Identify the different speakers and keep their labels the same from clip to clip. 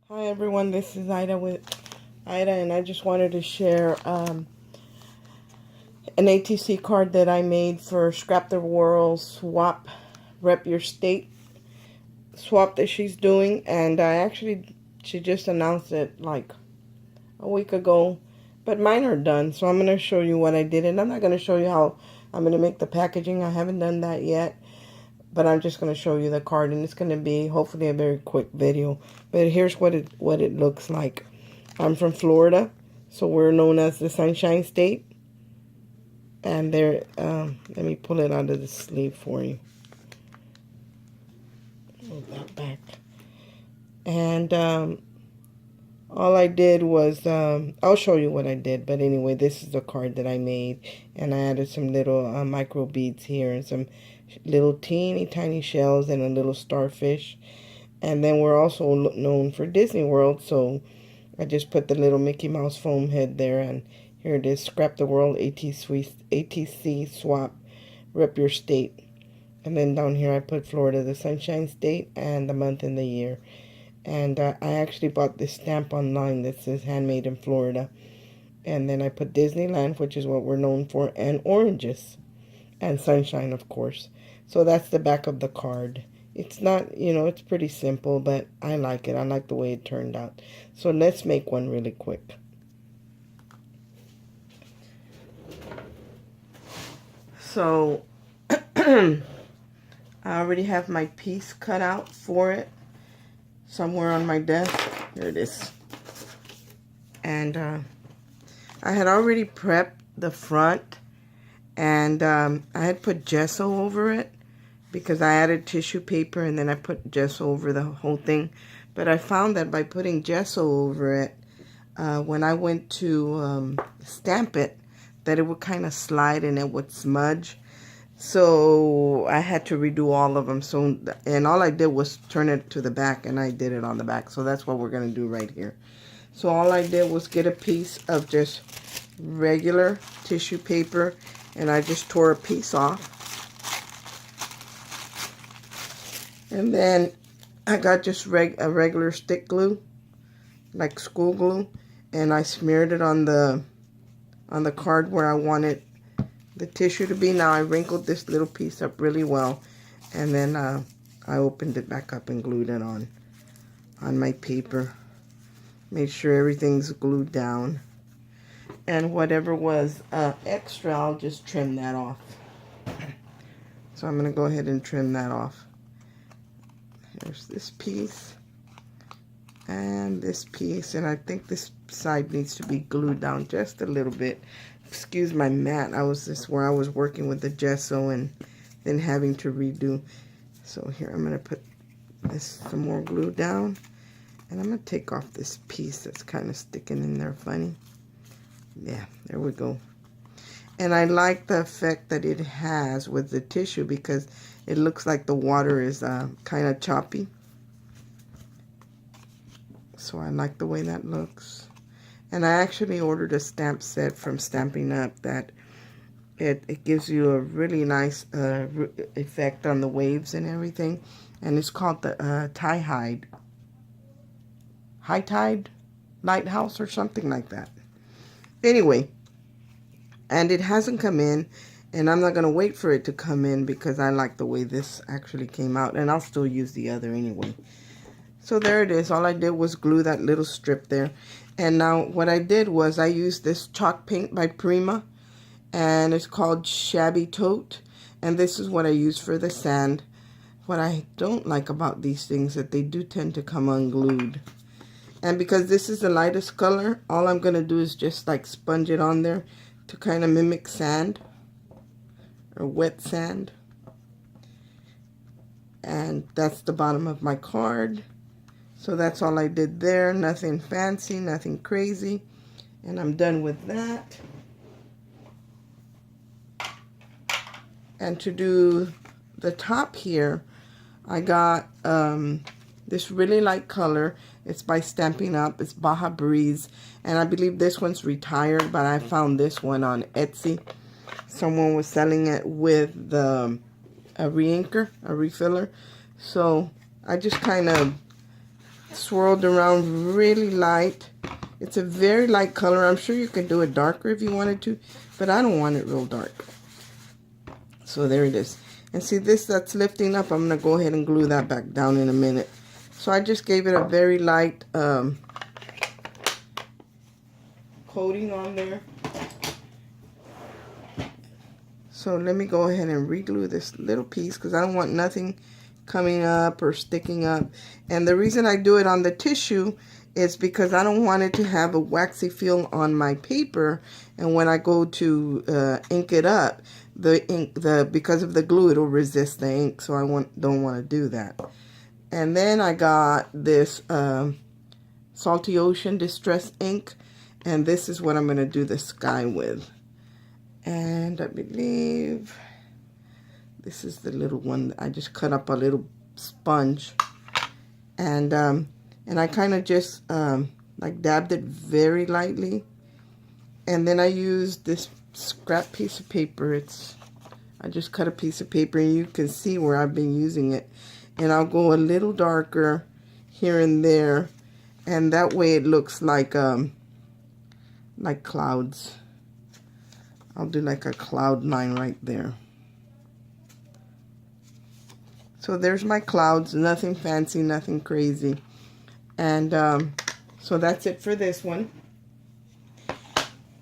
Speaker 1: Hi everyone, this is Ida with Ida, and I just wanted to share an ATC card that I made for Scrapdaworld Swap Rep Your State swap that she's doing, and she just announced it like a week ago, but mine are done, so I'm going to show you what I did, and I'm not going to show you how I'm going to make the packaging. I haven't done that yet. But I'm just going to show you the card, and it's going to be hopefully a very quick video. But here's what it looks like. I'm from Florida, so we're known as the Sunshine State. And there, let me pull it out of the sleeve for you. Move that back. And all I did was, I'll show you what I did. But anyway, this is the card that I made, and I added some little micro beads here and some little teeny tiny shells and a little starfish. And then we're also known for Disney World, so I just put the little Mickey Mouse foam head there, and here it is, Scrapdaworld ATC swap rep your state. And then down here I put Florida, the Sunshine State, and the month and the year. And I actually bought this stamp online that says handmade in Florida. And then I put Disneyland, which is what we're known for, and oranges and sunshine, of course. So that's the back of the card. It's not, it's pretty simple, but I like it. I like the way it turned out. So let's make one really quick. So I already have my piece cut out for it somewhere on my desk. Here it is. And I had already prepped the front, and I had put gesso over it because I added tissue paper, and then I put gesso over the whole thing. But I found that by putting gesso over it, when I went to stamp it, that it would kind of slide and it would smudge. So I had to redo all of them. So, and all I did was turn it to the back, and I did it on the back. So that's what we're going to do right here. So all I did was get a piece of just regular tissue paper, and I just tore a piece off. And then I got just a regular stick glue, like school glue, and I smeared it on the card where I wanted the tissue to be. Now I wrinkled this little piece up really well, and then I opened it back up and glued it on my paper. Made sure everything's glued down, and whatever was extra, I'll just trim that off. So I'm going to go ahead and trim that off. There's this piece and this piece, and I think this side needs to be glued down just a little bit. Excuse my mat. This where I was working with the gesso and then having to redo. So here I'm going to put some more glue down, and I'm going to take off this piece that's kind of sticking in there funny. Yeah, there we go. And I like the effect that it has with the tissue because it looks like the water is kind of choppy. So I like the way that looks. And I actually ordered a stamp set from Stampin' Up! That it gives you a really nice effect on the waves and everything. And it's called the High Tide Lighthouse or something like that. Anyway, and it hasn't come in, and I'm not going to wait for it to come in because I like the way this actually came out, and I'll still use the other anyway. So there it is. All I did was glue that little strip there. And now what I did was I used this chalk paint by Prima, and it's called Shabby Tote, and this is what I use for the sand. What I don't like about these things that they do tend to come unglued. And because this is the lightest color, all I'm going to do is just like sponge it on there to kind of mimic sand or wet sand. And that's the bottom of my card. So that's all I did there. Nothing fancy, nothing crazy. And I'm done with that. And to do the top here, I got this really light color. It's by Stampin' Up! It's Baja Breeze. And I believe this one's retired, but I found this one on Etsy. Someone was selling it with a re-inker, a refiller. So I just kind of swirled around really light. It's a very light color. I'm sure you could do it darker if you wanted to, but I don't want it real dark. So there it is. And see this that's lifting up, I'm going to go ahead and glue that back down in a minute. So I just gave it a very light coating on there. So let me go ahead and re-glue this little piece because I don't want nothing coming up or sticking up. And the reason I do it on the tissue is because I don't want it to have a waxy feel on my paper, and when I go to ink it up, because of the glue, it'll resist the ink, so I don't want to do that. And then I got this Salty Ocean Distress ink, and this is what I'm going to do the sky with. And I believe this is the little one. I just cut up a little sponge, and I kind of just like dabbed it very lightly, and then I used this scrap piece of paper. I just cut a piece of paper, and you can see where I've been using it, and I'll go a little darker here and there, and that way it looks like clouds. I'll do like a cloud line right there. So there's my clouds, nothing fancy, nothing crazy. And so that's it for this one.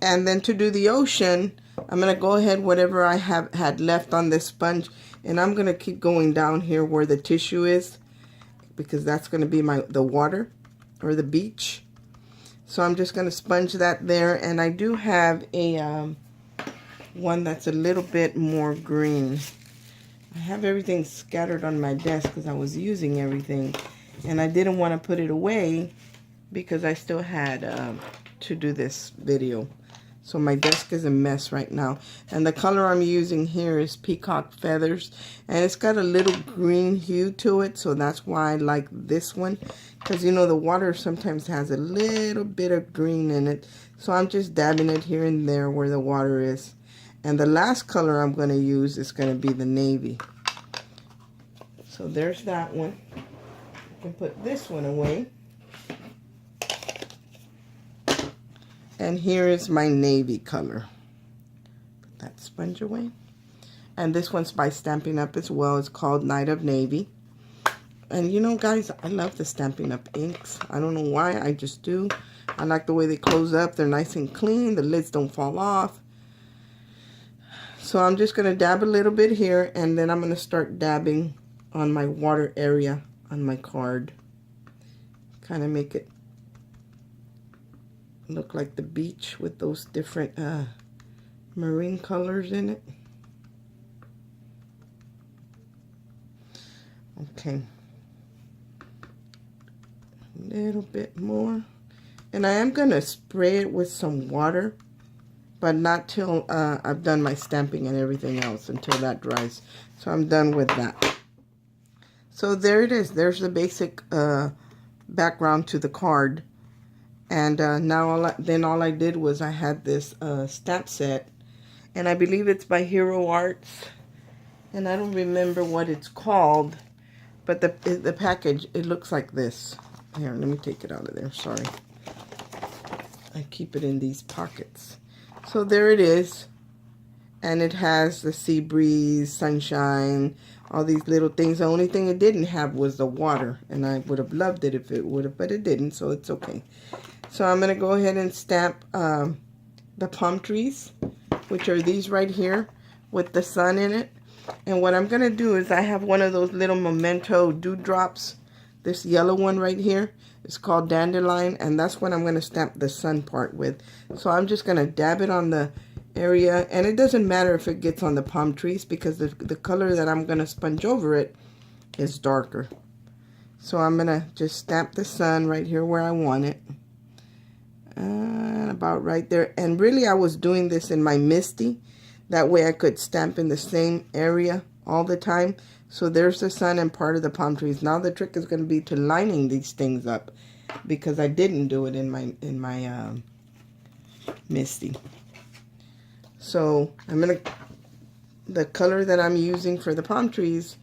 Speaker 1: And then to do the ocean, I'm going to go ahead, whatever I had left on this sponge, and I'm going to keep going down here where the tissue is, because that's going to be the water or the beach. So I'm just going to sponge that there, and I do have a one that's a little bit more green. I have everything scattered on my desk because I was using everything, and I didn't want to put it away because I still had to do this video. So my desk is a mess right now. And the color I'm using here is Peacock Feathers, and it's got a little green hue to it, so that's why I like this one, because you know the water sometimes has a little bit of green in it. So I'm just dabbing it here and there where the water is. And the last color I'm going to use is going to be the navy. So there's that one. I can put this one away. And here is my navy color. Put that sponge away. And this one's by Stampin' Up as well. It's called Night of Navy. And you know, guys, I love the Stampin' Up inks. I don't know why, I just do. I like the way they close up. They're nice and clean. The lids don't fall off. So I'm just going to dab a little bit here, and then I'm going to start dabbing on my water area on my card. Kind of make it look like the beach with those different marine colors in it. Okay. A little bit more. And I am going to spray it with some water, but not till I've done my stamping and everything else, until that dries. So I'm done with that. So there it is. There's the basic background to the card. And now all I did was I had this stamp set, and I believe it's by Hero Arts, and I don't remember what it's called, but the package, it looks like this. Here, let me take it out of there. Sorry. I keep it in these pockets. So there it is, and it has the sea breeze, sunshine, all these little things. The only thing it didn't have was the water, and I would have loved it if it would have, but it didn't, so it's okay. So I'm going to go ahead and stamp the palm trees, which are these right here with the sun in it. And what I'm going to do is I have one of those little memento dewdrops, this yellow one right here. It's called Dandelion, and that's what I'm going to stamp the sun part with. So I'm just going to dab it on the area, and it doesn't matter if it gets on the palm trees because the color that I'm going to sponge over it is darker. So I'm going to just stamp the sun right here where I want it. About right there. And really I was doing this in my Misty. That way I could stamp in the same area all the time. So there's the sun and part of the palm trees. Now the trick is going to be to lining these things up, because I didn't do it in my Misty. So I'm going to, the color that I'm using for the palm trees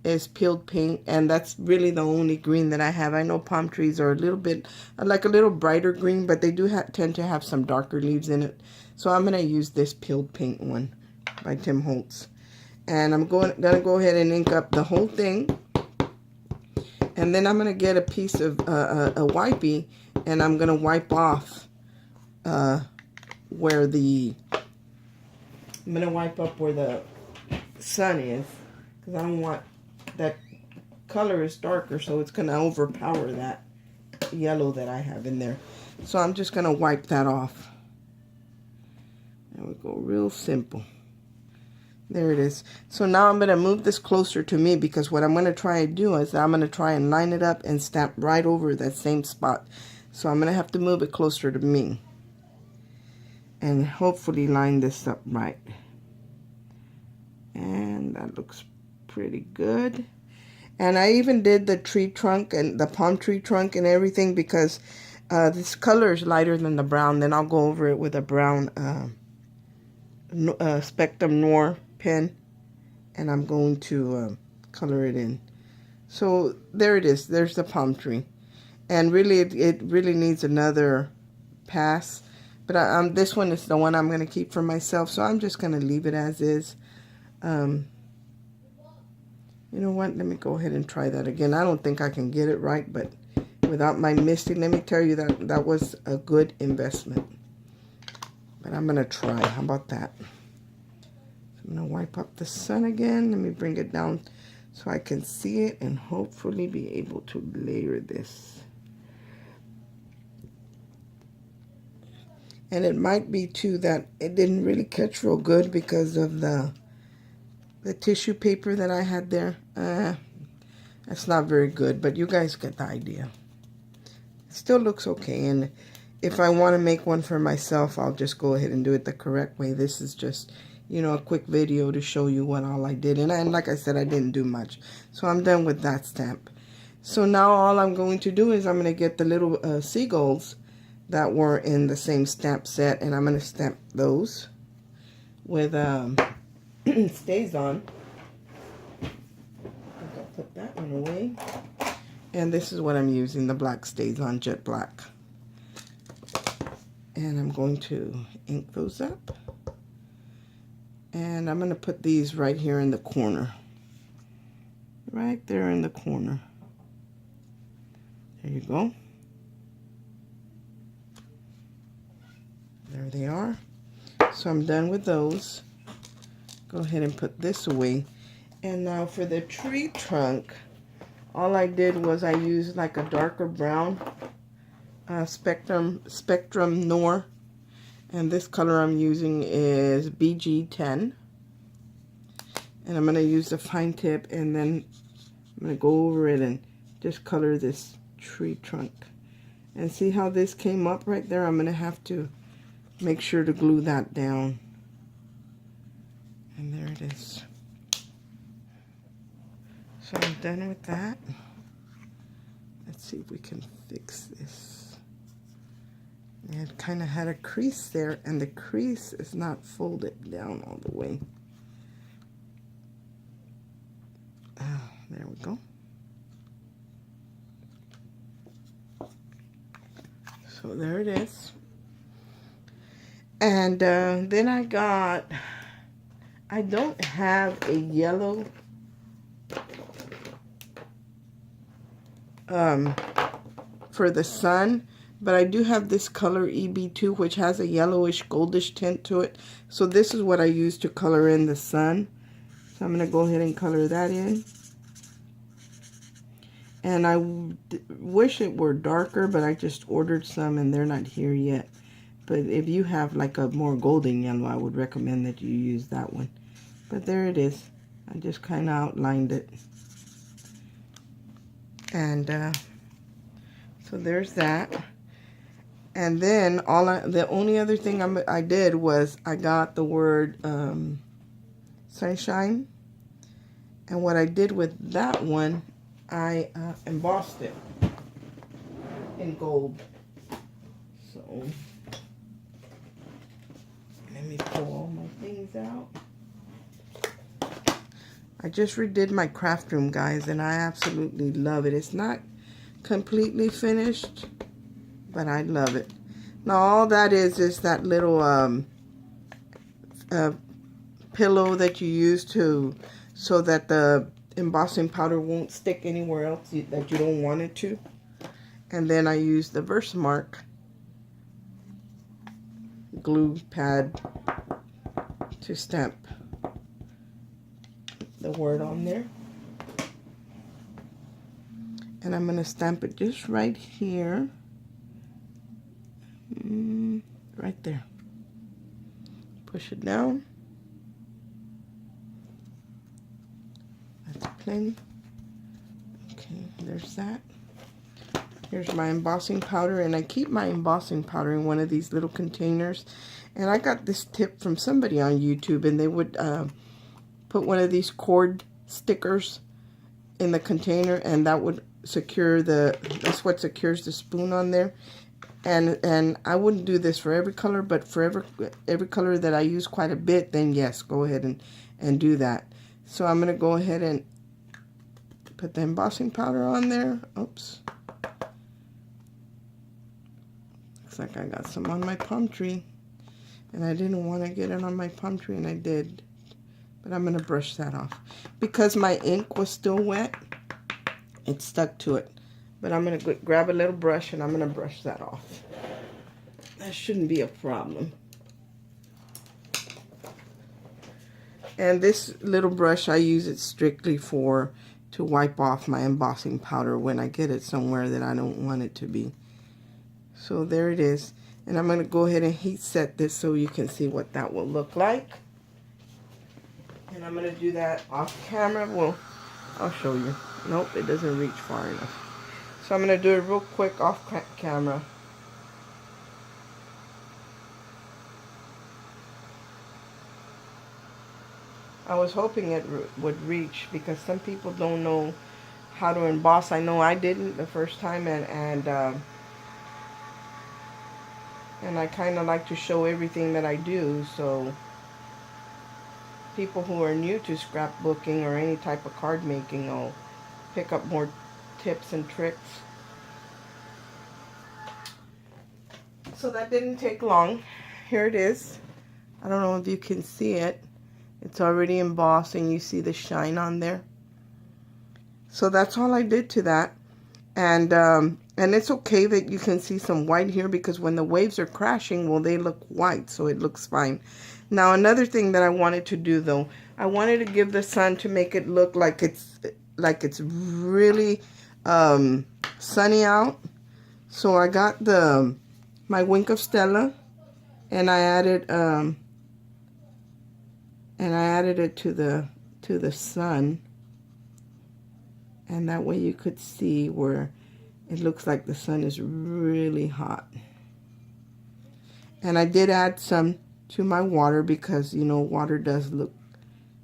Speaker 1: is peeled paint, and that's really the only green that I have. I know palm trees are a little bit, like a little brighter green, but they do tend to have some darker leaves in it. So I'm going to use this peeled paint one by Tim Holtz. And I'm going to go ahead and ink up the whole thing. And then I'm going to get a piece of a wipey, and I'm going to wipe off where the, I'm going to wipe up where the sun is, because I don't want, that color is darker, so it's going to overpower that yellow that I have in there. So I'm just going to wipe that off. There we go, real simple. There it is. So now I'm going to move this closer to me, because what I'm going to try and do is I'm going to try and line it up and stamp right over that same spot. So I'm going to have to move it closer to me and hopefully line this up right. And that looks pretty good. And I even did the tree trunk and the palm tree trunk and everything, because this color is lighter than the brown. Then I'll go over it with a brown Spectrum Noir pen, and I'm going to color it in. So there it is. There's the palm tree. And really, it really needs another pass. But this one is the one I'm going to keep for myself, so I'm just going to leave it as is. You know what? Let me go ahead and try that again. I don't think I can get it right, but without my misting, let me tell you that that was a good investment. But I'm going to try. How about that? I'm going to wipe up the sun again. Let me bring it down so I can see it and hopefully be able to layer this. And it might be too that it didn't really catch real good because of the tissue paper that I had there. That's not very good, but you guys get the idea. It still looks okay, and if I want to make one for myself, I'll just go ahead and do it the correct way. This is just, you know, a quick video to show you what all I did. And like I said, I didn't do much. So I'm done with that stamp. So now all I'm going to do is I'm going to get the little seagulls that were in the same stamp set, and I'm going to stamp those with stays on. I'll put that one away. And this is what I'm using, the black stays on, jet black. And I'm going to ink those up. And I'm going to put these right here in the corner. Right there in the corner. There you go. There they are. So I'm done with those. Go ahead and put this away. And now for the tree trunk, all I did was I used like a darker brown Spectrum Noir. And this color I'm using is BG10. And I'm going to use the fine tip, and then I'm going to go over it and just color this tree trunk. And see how this came up right there? I'm going to have to make sure to glue that down. And there it is. So I'm done with that. Let's see if we can fix this. It kind of had a crease there, and the crease is not folded down all the way. There we go. So there it is. And then I don't have a yellow for the sun, but I do have this color EB2, which has a yellowish goldish tint to it. So this is what I use to color in the sun. So I'm going to go ahead and color that in. And I wish it were darker, but I just ordered some and they're not here yet. But if you have like a more golden yellow, I would recommend that you use that one. But there it is. I just kind of outlined it. And so there's that. And then the only other thing I did was I got the word sunshine. And what I did with that one, I embossed it in gold. So let me pull all my things out. I just redid my craft room, guys, and I absolutely love it. It's not completely finished, but I love it. Now all that is that little pillow that you use so that the embossing powder won't stick anywhere else that you don't want it to. And then I use the Versamark glue pad to stamp the word on there. And I'm going to stamp it just right here. Right there. Push it down. That's plenty. Okay, there's that. Here's my embossing powder, and I keep my embossing powder in one of these little containers. And I got this tip from somebody on YouTube, and they would put one of these cord stickers in the container, and that would secure that's what secures the spoon on there. And I wouldn't do this for every color, but for every color that I use quite a bit, then yes, go ahead and do that. So I'm going to go ahead and put the embossing powder on there. Oops. Looks like I got some on my palm tree. And I didn't want to get it on my palm tree, and I did. But I'm going to brush that off. Because my ink was still wet, it stuck to it. But I'm going to grab a little brush, and I'm going to brush that off. That shouldn't be a problem. And this little brush, I use it strictly to wipe off my embossing powder when I get it somewhere that I don't want it to be. So there it is. And I'm going to go ahead and heat set this so you can see what that will look like. And I'm going to do that off camera. Well, I'll show you. Nope, it doesn't reach far enough. So I'm going to do it real quick off camera. I was hoping it would reach, because some people don't know how to emboss. I know I didn't the first time, and I kind of like to show everything that I do, so people who are new to scrapbooking or any type of card making will pick up more tips and tricks. So that didn't take long. Here it is. I don't know if you can see it. It's already embossed, and you see the shine on there. So that's all I did to that. And it's okay that you can see some white here, because when the waves are crashing, well, they look white, so it looks fine. Now, another thing that I wanted to do, though, I wanted to give the sun to make it look like it's really sunny out. So I got my Wink of Stella, and I added it to the sun, and that way you could see where it looks like the sun is really hot. And I did add some to my water, because you know water does look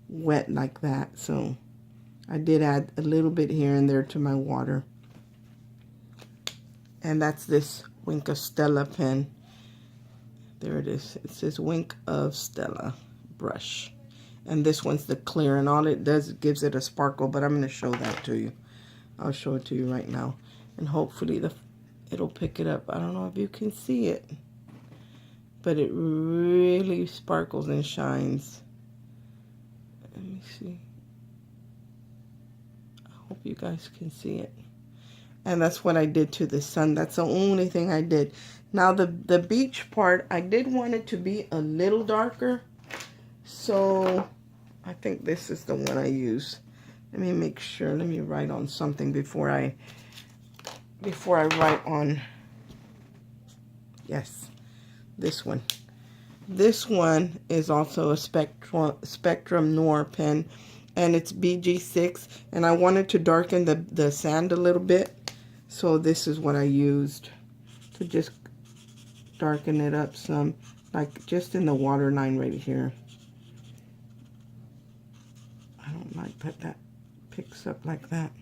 Speaker 1: wet like that, so I did add a little bit here and there to my water. And that's this Wink of Stella pen. There it is. It says Wink of Stella brush. And this one's the clear, and all it does, it gives it a sparkle, but I'm going to show that to you. I'll show it to you right now. And hopefully it'll pick it up. I don't know if you can see it, but it really sparkles and shines. Let me see. I hope you guys can see it. And that's what I did to the sun. That's the only thing I did. Now the beach part, I did want it to be a little darker. So I think this is the one I use. Let me make sure. Let me write on something before I write on. Yes, this one. This one is also a Spectrum Noir pen, and it's BG6, and I wanted to darken the sand a little bit, so this is what I used to just darken it up some, like just in the waterline right here. I don't like that picks up like that.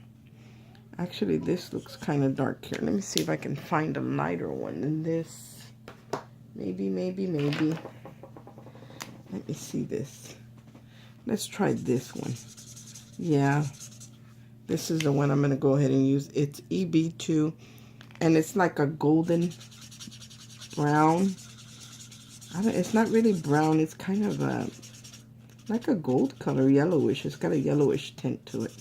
Speaker 1: Actually, this looks kind of dark here. Let me see if I can find a lighter one than this. Maybe. Let me see this. Let's try this one. Yeah, this is the one I'm going to go ahead and use. It's EB2, and it's like a golden brown. It's not really brown. It's kind of like a gold color, yellowish. It's got a yellowish tint to it.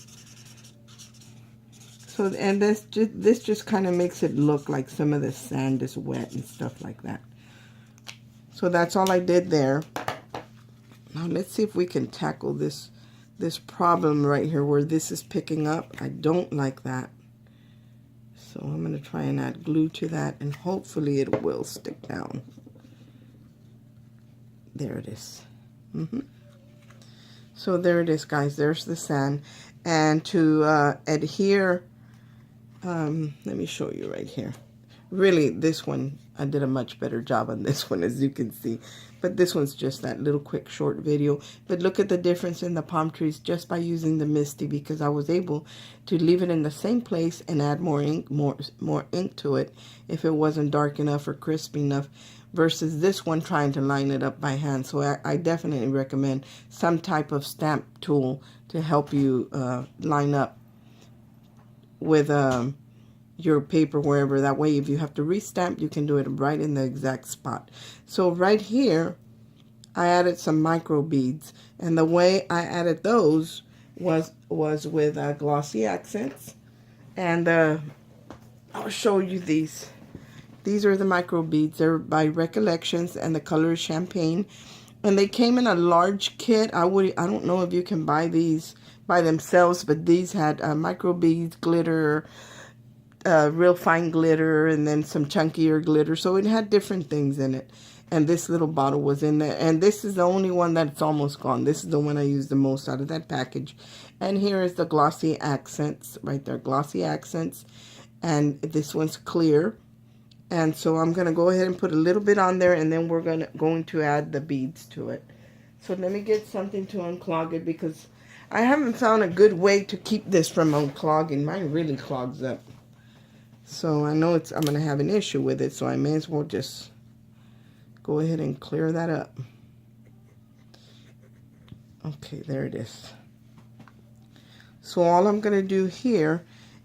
Speaker 1: So, and this just kind of makes it look like some of the sand is wet and stuff like that. So that's all I did there. Now let's see if we can tackle this problem right here where this is picking up. I don't like that. So I'm going to try and add glue to that, and hopefully it will stick down. There it is. So there it is, guys. There's the sand. And to adhere, let me show you right here. Really, this one, I did a much better job on this one, as you can see. But this one's just that little quick short video. But look at the difference in the palm trees just by using the Misty, because I was able to leave it in the same place and add more ink, more ink to it if it wasn't dark enough or crisp enough, versus this one trying to line it up by hand. So I definitely recommend some type of stamp tool to help you line up with your paper wherever. That way, if you have to restamp, you can do it right in the exact spot. So right here, I added some micro beads, and the way I added those was with glossy accents. And I'll show you these. These are the micro beads. They're by Recollections, and the color is Champagne. And they came in a large kit. I don't know if you can buy these by themselves, but these had micro beads, glitter, real fine glitter, and then some chunkier glitter. So it had different things in it. And this little bottle was in there. And this is the only one that's almost gone. This is the one I used the most out of that package. And here is the glossy accents right there. Glossy accents. And this one's clear. And so I'm going to go ahead and put a little bit on there, and then we're going to add the beads to it. So let me get something to unclog it, because I haven't found a good way to keep this from unclogging. Mine really clogs up. So I know I'm going to have an issue with it, so I may as well just go ahead and clear that up. Okay, there it is. So all I'm going to do here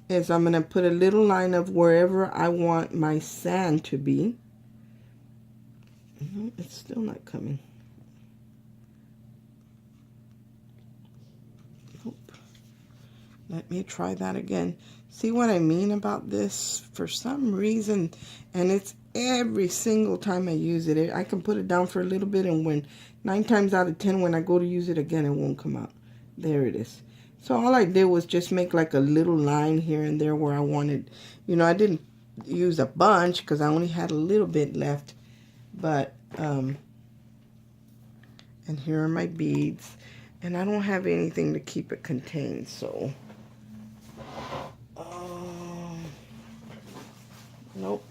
Speaker 1: is I'm going to put a little line of wherever I want my sand to be. No, it's still not coming. Nope. Let me try that again. See what I mean about this? For some reason, and it's every single time I use it, I can put it down for a little bit, and when 9 times out of 10, when I go to use it again, it won't come out. There it is. So all I did was just make like a little line here and there where I wanted. You know, I didn't use a bunch because I only had a little bit left. But, and here are my beads. And I don't have anything to keep it contained, so. Nope.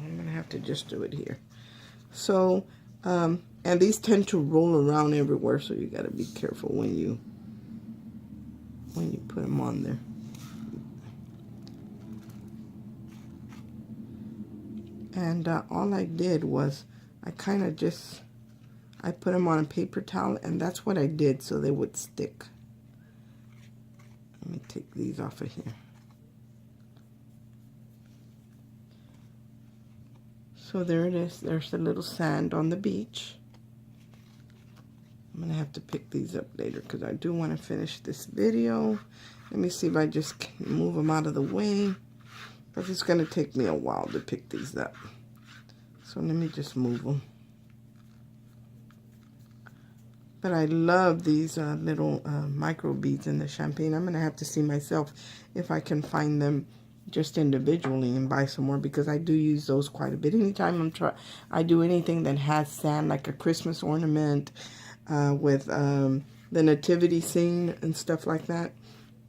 Speaker 1: I'm going to have to just do it here. So, and these tend to roll around everywhere, so you got to be careful when you put them on there. And all I did was I kind of just, I put them on a paper towel, and that's what I did so they would stick. Let me take these off of here. So there it is. There's the little sand on the beach. I'm going to have to pick these up later because I do want to finish this video. Let me see if I just can move them out of the way. But it's going to take me a while to pick these up. So let me just move them. But I love these little micro beads in the champagne. I'm going to have to see myself if I can find them just individually and buy some more, because I do use those quite a bit. Anytime I do anything that has sand, like a Christmas ornament, with the nativity scene and stuff like that,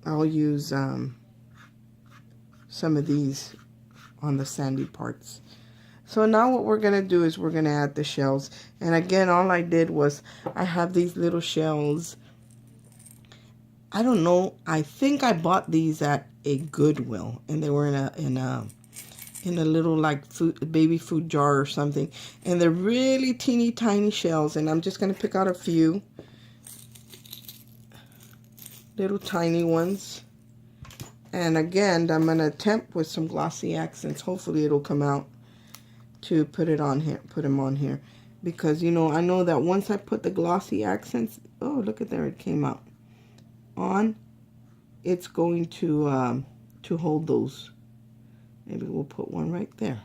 Speaker 1: I'll use some of these on the sandy parts. So now what we're going to do is we're going to add the shells. And again, all I did was I have these little shells. I don't know. I think I bought these at a Goodwill, and they were in a little like baby food jar or something, and they're really teeny tiny shells. And I'm just going to pick out a few, little tiny ones. And again, I'm going to attempt with some glossy accents. Hopefully it'll come out to put it on here, put them on here. Because, you know, I know that once I put the glossy accents, oh, look at there, it came out on, it's going to hold those. Maybe we'll put one right there.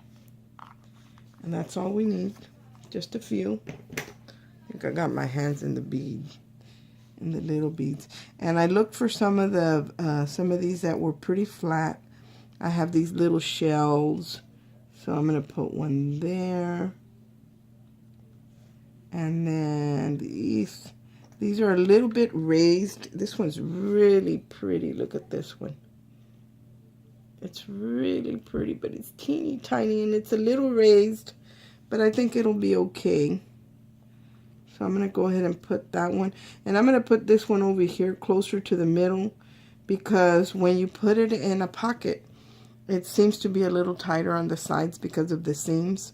Speaker 1: And that's all we need, just a few. I think I got my hands in the beads, in the little beads. And I looked for some of these that were pretty flat. I have these little shells, so I'm going to put one there. And then these are a little bit raised. This one's really pretty. Look at this one. It's really pretty, but it's teeny tiny and it's a little raised, but I think it'll be okay. So I'm going to go ahead and put that one. And I'm going to put this one over here closer to the middle, because when you put it in a pocket, it seems to be a little tighter on the sides because of the seams.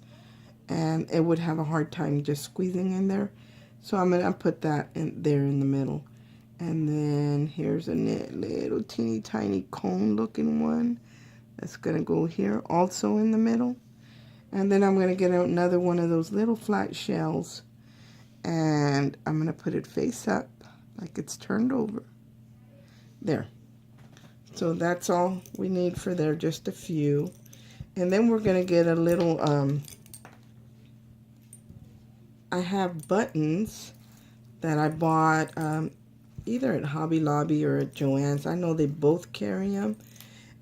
Speaker 1: And it would have a hard time just squeezing in there. So I'm going to put that in there in the middle. And then here's a little teeny tiny cone looking one. That's going to go here also in the middle. And then I'm going to get another one of those little flat shells. And I'm going to put it face up like it's turned over. There. So that's all we need for there, just a few. And then we're going to get a little, I have buttons that I bought either at Hobby Lobby or at Joann's. I know they both carry them.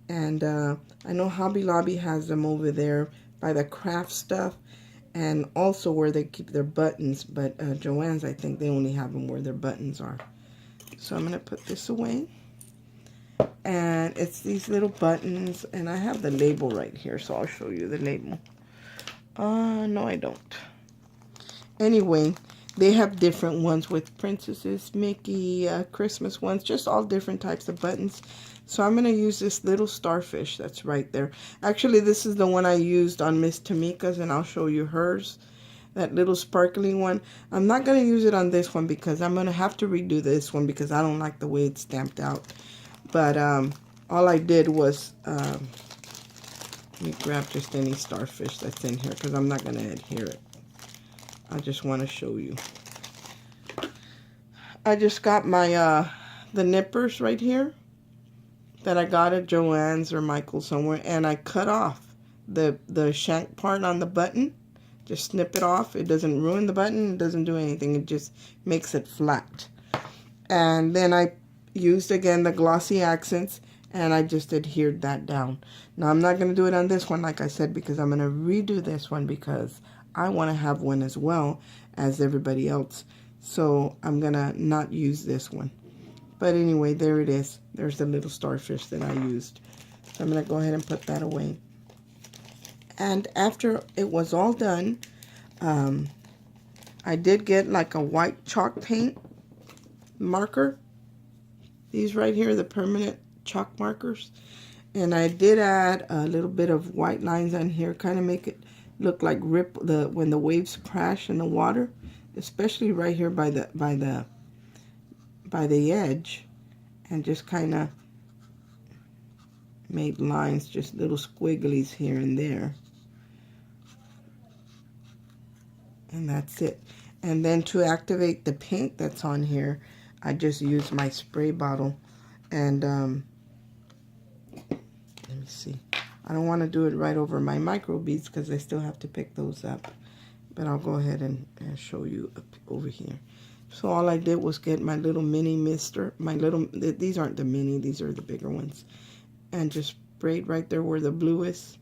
Speaker 1: And I know Hobby Lobby has them over there by the craft stuff, and also where they keep their buttons. But Joann's, I think they only have them where their buttons are. So I'm going to put this away. And it's these little buttons, and I have the label right here, so I'll show you the label. No, I don't. Anyway, they have different ones with princesses, Mickey, Christmas ones, just all different types of buttons. So I'm going to use this little starfish that's right there. Actually, this is the one I used on Miss Tamika's, and I'll show you hers. That little sparkly one. I'm not going to use it on this one because I'm going to have to redo this one because I don't like the way it's stamped out. But all I did was, let me grab just any starfish that's in here because I'm not going to adhere it. I just want to show you. I just got my, the nippers right here that I got at Joann's or Michael's somewhere, and I cut off the shank part on the button. Just snip it off. It doesn't ruin the button. It doesn't do anything. It just makes it flat. And then I used again the glossy accents, and I just adhered that down. Now I'm not going to do it on this one like I said, because I'm going to redo this one because I want to have one as well as everybody else. So I'm going to not use this one. But anyway, there it is. There's the little starfish that I used. So I'm going to go ahead and put that away. And after it was all done, I did get like a white chalk paint marker. These right here, the permanent chalk markers. And I did add a little bit of white lines on here, kind of make it look like when the waves crash in the water, especially right here by the edge, and just kind of made lines, just little squigglies here and there. And that's it. And then to activate the paint that's on here, I just used my spray bottle. And let me see. I don't want to do it right over my micro beads because I still have to pick those up. But I'll go ahead and show you over here. So all I did was get my little mini mister. These aren't the mini, these are the bigger ones. And just sprayed right there where the blue is.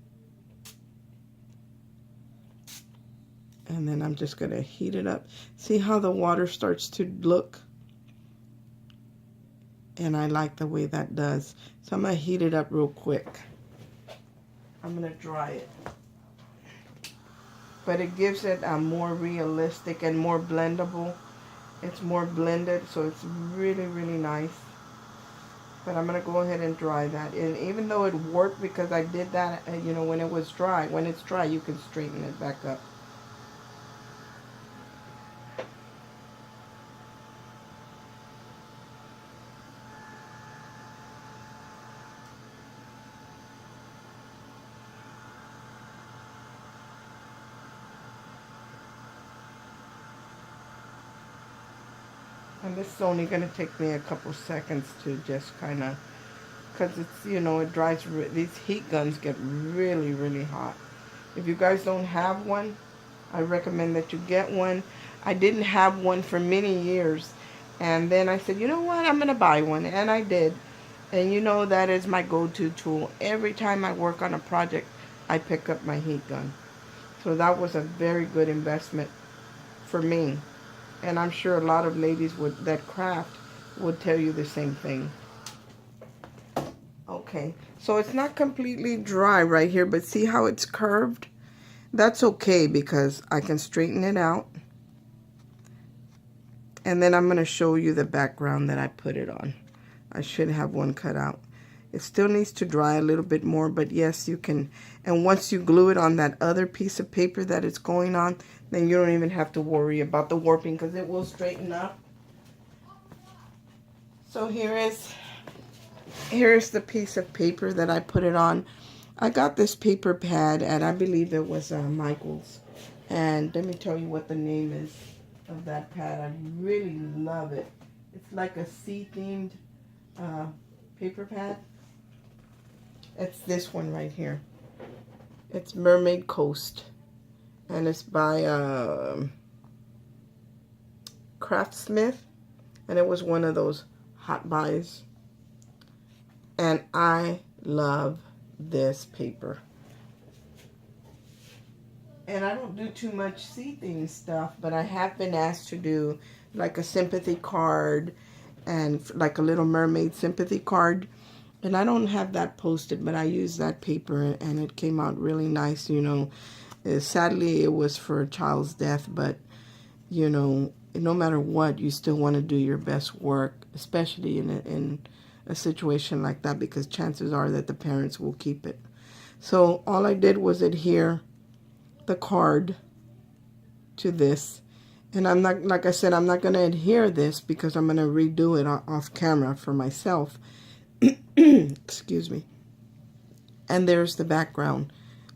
Speaker 1: And then I'm just going to heat it up. See how the water starts to look? And I like the way that does. So I'm going to heat it up real quick. I'm going to dry it. But it gives it a more realistic and more blendable. It's more blended, so it's really, really nice. But I'm going to go ahead and dry that. And even though it warped because I did that, you know, when it was dry. When it's dry, you can straighten it back up. And this is only going to take me a couple seconds to just kind of, because it's, you know, it dries, these heat guns get really, really hot. If you guys don't have one, I recommend that you get one. I didn't have one for many years. And then I said, you know what, I'm going to buy one. And I did. And you know, that is my go-to tool. Every time I work on a project, I pick up my heat gun. So that was a very good investment for me. And I'm sure a lot of ladies that craft would tell you the same thing. Okay, so it's not completely dry right here, but see how it's curved? That's okay because I can straighten it out. And then I'm going to show you the background that I put it on. I should have one cut out. It still needs to dry a little bit more, but yes, you can. And once you glue it on that other piece of paper that it's going on, then you don't even have to worry about the warping because it will straighten up. So here's the piece of paper that I put it on. I got this paper pad at, I believe it was Michael's. And let me tell you what the name is of that pad. I really love it. It's like a sea-themed paper pad. It's this one right here. It's Mermaid Coast. And it's by Craftsmith. And it was one of those hot buys. And I love this paper. And I don't do too much sea-themed stuff, but I have been asked to do like a sympathy card and like a Little Mermaid sympathy card. And I don't have that posted, but I use that paper and it came out really nice, you know. Sadly, it was for a child's death, but, you know, no matter what, you still want to do your best work, especially in a situation like that, because chances are that the parents will keep it. So all I did was adhere the card to this. And I'm not, like I said, I'm not going to adhere this because I'm going to redo it off camera for myself. Excuse me. And there's the background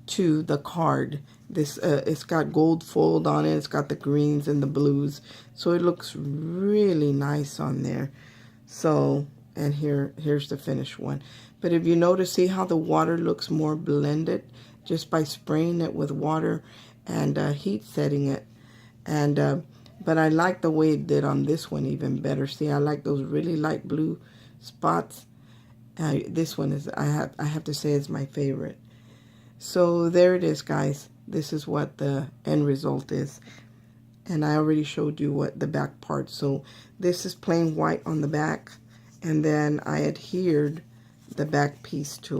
Speaker 1: to the card. This it's got gold fold on it. It's got the greens and the blues. So it looks really nice on there. So, and here's the finished one. But if you notice, see how the water looks more blended just by spraying it with water and heat setting it. And but I like the way it did on this one even better. See, I like those really light blue spots. This one is, I have to say, is my favorite. So there it is, guys. This is what the end result is. And I already showed you what the back part. So this is plain white on the back. And then I adhered the back piece to it.